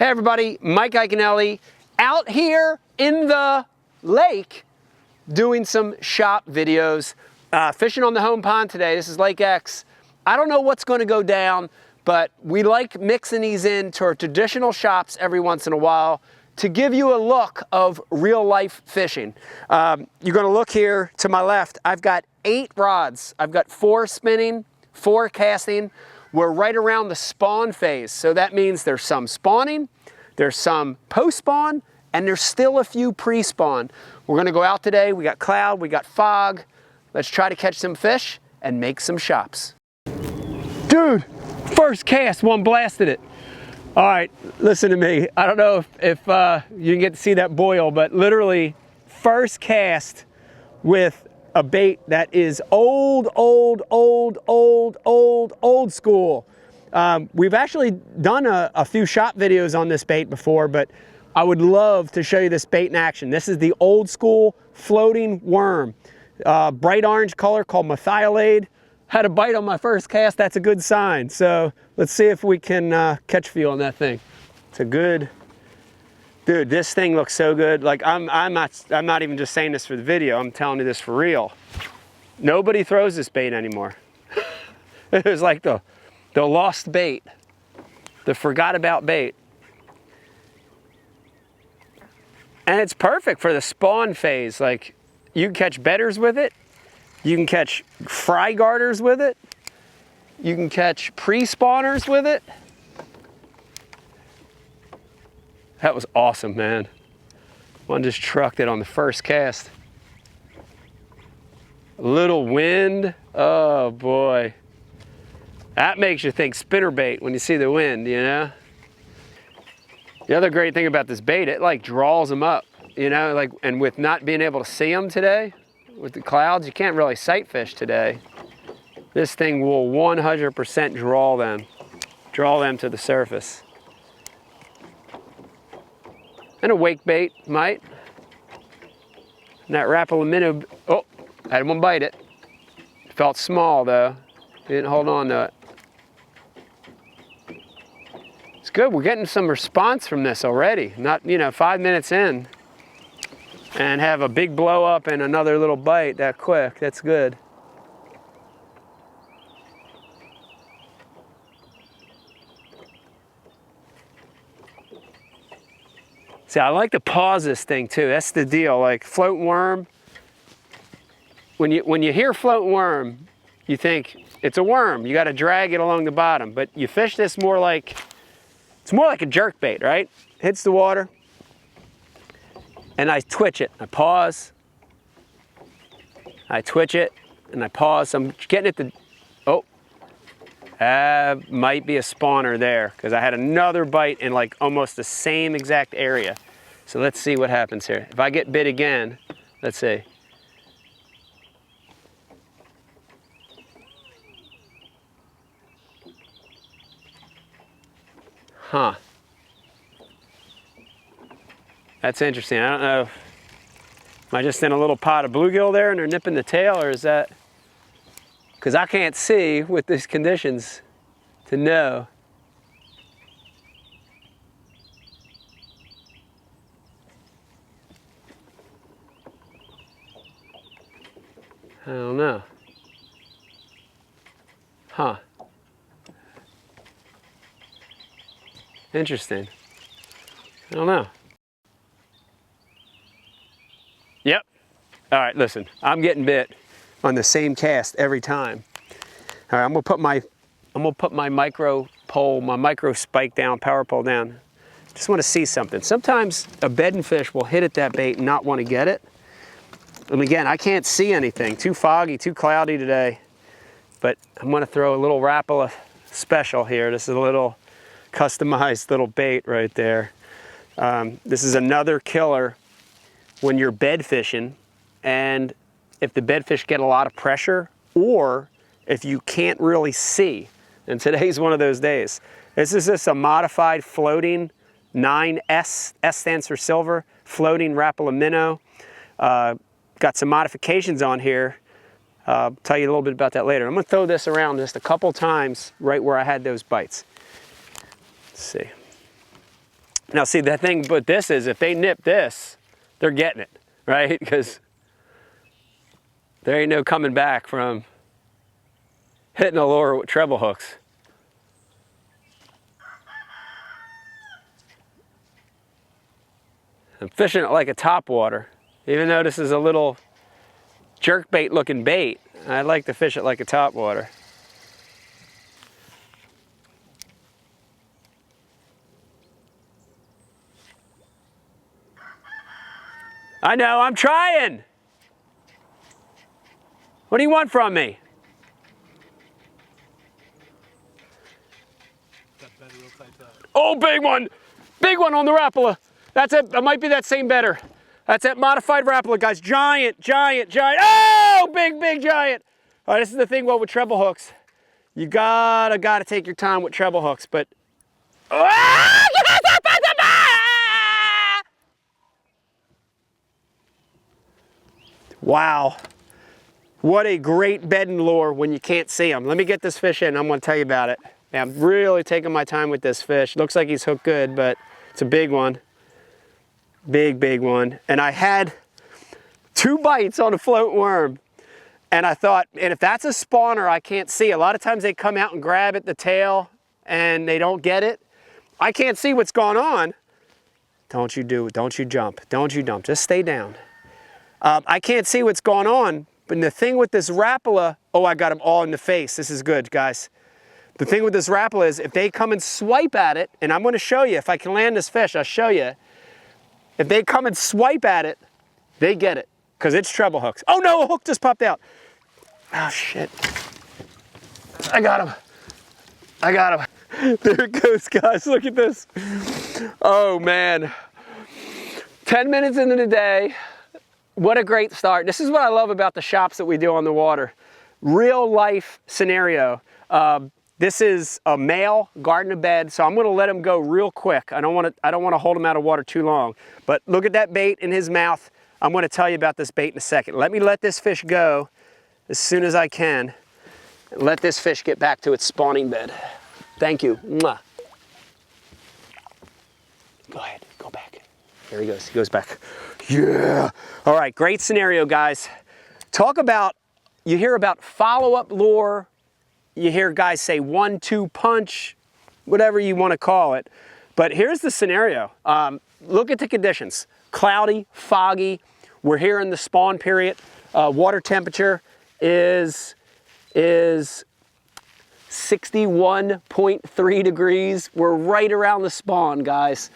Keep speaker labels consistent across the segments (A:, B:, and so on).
A: Hey everybody, Mike Iaconelli out here in the lake doing some shop videos. Fishing on the home pond today. This is Lake X. I don't know what's going to go down, but we like mixing these into our traditional shops every once in a while to give you a look of real life fishing. You're going to look here to my left. I've got 8 rods. I've got 4 spinning, 4 casting. We're right around the spawn phase. So that means there's some spawning, there's some post-spawn, and there's still a few pre-spawn. We're gonna go out today. We got cloud, we got fog. Let's try to catch some fish and make some shops. Dude, first cast, one blasted it. All right, listen to me. I don't know if you can get to see that boil, but literally first cast with a bait that is old school. We've actually done a few shop videos on this bait before, but I would love to show you this bait in action. This is the old school floating worm. Bright orange color called methylate. Had a bite on my first cast, that's a good sign. So let's see if we can catch feel on that thing. It's a good, dude, this thing looks so good. Like I'm not even just saying this for the video, I'm telling you this for real. Nobody throws this bait anymore. It was like the lost bait, the forgot about bait. And it's perfect for the spawn phase. Like you can catch bedders with it. You can catch fry garters with it. You can catch pre-spawners with it. That was awesome, man. One just trucked it on the first cast. A little wind, oh boy. That makes you think spinnerbait when you see the wind, you know? The other great thing about this bait, it like draws them up, you know, like, and with not being able to see them today, with the clouds, you can't really sight fish today. This thing will 100% draw them to the surface. And a wake bait might. And that Rapala minnow, oh, had one bite it. Felt small though, didn't hold on to it. It's good, we're getting some response from this already. Not, you know, 5 minutes in and have a big blow up and another little bite that quick, that's good. See, I like to pause this thing too, that's the deal, like floating worm. When you hear floating worm, you think it's a worm, you gotta drag it along the bottom, but you fish this more like, it's more like a jerk bait, right? Hits the water, and I twitch it, I pause, I twitch it, and I pause. So I'm getting it to, oh, might be a spawner there, because I had another bite in like almost the same exact area. So let's see what happens here. If I get bit again, let's see. Huh. That's interesting. I don't know. Am I just in a little pot of bluegill there and they're nipping the tail, or is that? Because I can't see with these conditions to know. I don't know. Huh. Interesting. I don't know. Yep. All right, listen, I'm getting bit on the same cast every time. All right, I'm gonna put my micro pole, my micro spike down, power pole down. Just want to see something. Sometimes a bedding fish will hit at that bait and not want to get it. And again, I can't see anything. Too foggy, too cloudy today. But I'm gonna throw a little Rapala special here. This is a little customized little bait right there. This is another killer when you're bed fishing, and if the bed fish get a lot of pressure, or if you can't really see, and today's one of those days. This is just a modified floating 9S, S stands for silver, floating Rapala minnow. Got some modifications on here. I'll tell you a little bit about that later. I'm gonna throw this around just a couple times right where I had those bites. Let's see. Now see, the thing with this is if they nip this, they're getting it, right? Because there ain't no coming back from hitting a lure with treble hooks. I'm fishing it like a topwater. Even though this is a little jerkbait looking bait, I like to fish it like a topwater. I know, I'm trying. What do you want from me? Oh, big one. Big one on the Rapala. That's it. It might be that same better. That's it. Modified Rapala, guys. Giant, giant, giant. Oh, big, big, giant. All right, this is the thing, well, with treble hooks. You gotta take your time with treble hooks, but. Wow. What a great bedding lure when you can't see them. Let me get this fish in. I'm gonna tell you about it. Man, I'm really taking my time with this fish. Looks like he's hooked good, but it's a big one. Big, big one. And I had 2 bites on a float worm. And I thought, and if that's a spawner, I can't see. A lot of times they come out and grab at the tail and they don't get it. I can't see what's going on. Don't you do it. Don't you jump. Don't you dump. Just stay down. I can't see what's going on. But the thing with this Rapala, oh, I got them all in the face. This is good, guys. The thing with this Rapala is if they come and swipe at it, and I'm going to show you, if I can land this fish, I'll show you. If they come and swipe at it, they get it, because it's treble hooks. Oh no, a hook just popped out. Oh shit. I got him. I got him. There it goes, guys. Look at this. Oh man. 10 minutes into the day. What a great start. This is what I love about the shops that we do on the water. Real life scenario. This is a male guarding a bed, so I'm going to let him go real quick. I don't want to hold him out of water too long. But look at that bait in his mouth. I'm going to tell you about this bait in a second. Let me let this fish go as soon as I can. Let this fish get back to its spawning bed. Thank you. Mwah. Go ahead, go back. There he goes. He goes back. Yeah. All right, great scenario, guys. Talk about, you hear about follow-up lure. You hear guys say 1-2 punch, whatever you want to call it. But here's the scenario. Look at the conditions. Cloudy, foggy. We're here in the spawn period. Water temperature is 61.3 degrees. We're right around the spawn, guys.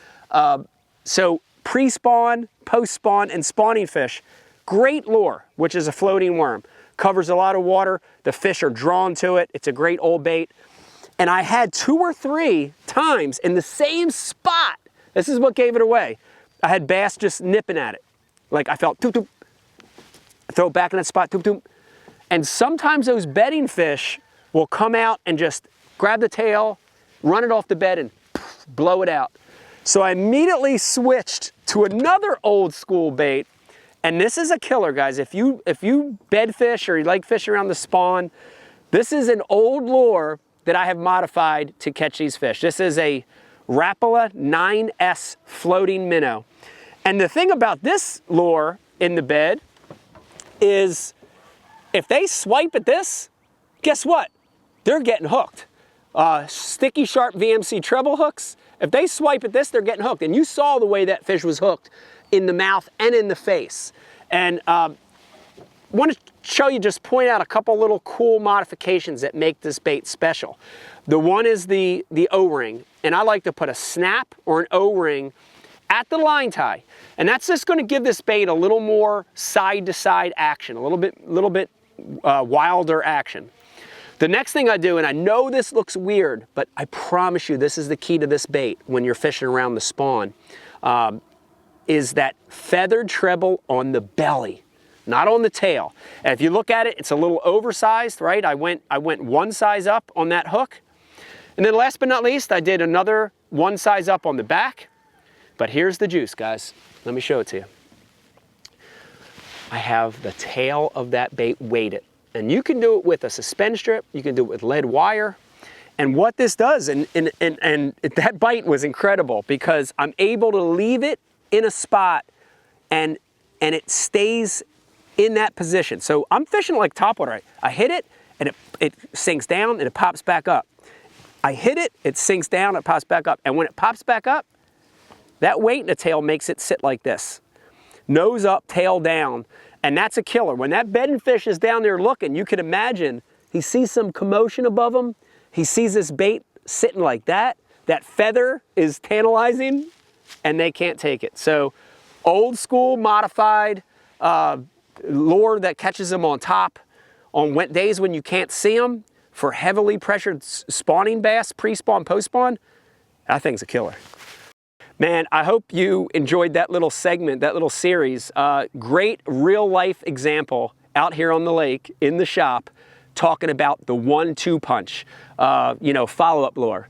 A: So pre-spawn, post-spawn, and spawning fish. Great lure, which is a floating worm. Covers a lot of water. The fish are drawn to it. It's a great old bait. And I had 2 or 3 times in the same spot. This is what gave it away. I had bass just nipping at it. Like I felt toop toop. I throw it back in that spot, toop toop. And sometimes those bedding fish will come out and just grab the tail, run it off the bed, and poof, blow it out. So I immediately switched to another old school bait. And this is a killer, guys. If you bed fish or you like fishing around the spawn, this is an old lure that I have modified to catch these fish. This is a Rapala 9S floating minnow. And the thing about this lure in the bed is if they swipe at this, guess what? They're getting hooked. Sticky sharp VMC treble hooks. If they swipe at this, they're getting hooked. And you saw the way that fish was hooked in the mouth and in the face. And want to show you, just point out a couple little cool modifications that make this bait special. The one is the O-ring, and I like to put a snap or an O-ring at the line tie, and that's just going to give this bait a little more side-to-side action, a little bit wilder action. The next thing I do, and I know this looks weird, but I promise you this is the key to this bait when you're fishing around the spawn, is that feathered treble on the belly, not on the tail. And if you look at it, it's a little oversized, right? I went 1 size up on that hook. And then last but not least, I did another 1 size up on the back. But here's the juice, guys. Let me show it to you. I have the tail of that bait weighted. And you can do it with a suspend strip, you can do it with lead wire, And what this does, and that bite was incredible because I'm able to leave it in a spot and it stays in that position. So I'm fishing like topwater. I hit it and it sinks down and it pops back up. I hit it, it sinks down, it pops back up. And when it pops back up, that weight in the tail makes it sit like this. Nose up, tail down, and that's a killer. When that bedding fish is down there looking, you can imagine he sees some commotion above him. He sees this bait sitting like that. That feather is tantalizing, and they can't take it. So old school modified lure that catches them on top on wet days when you can't see them for heavily pressured spawning bass, pre-spawn, post-spawn, that thing's a killer. Man, I hope you enjoyed that little segment, that little series. Great real life example out here on the lake in the shop talking about the 1-2 punch, follow-up lure.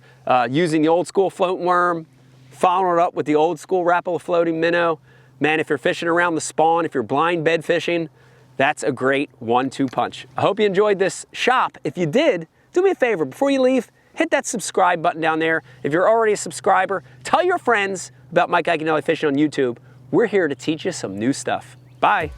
A: Using the old school floating worm, following it up with the old school Rapala floating minnow. Man, if you're fishing around the spawn, if you're blind bed fishing, that's a great 1-2 punch. I hope you enjoyed this shop. If you did, do me a favor, before you leave, hit that subscribe button down there. If you're already a subscriber, tell your friends about Mike Iaconelli Fishing on YouTube. We're here to teach you some new stuff. Bye.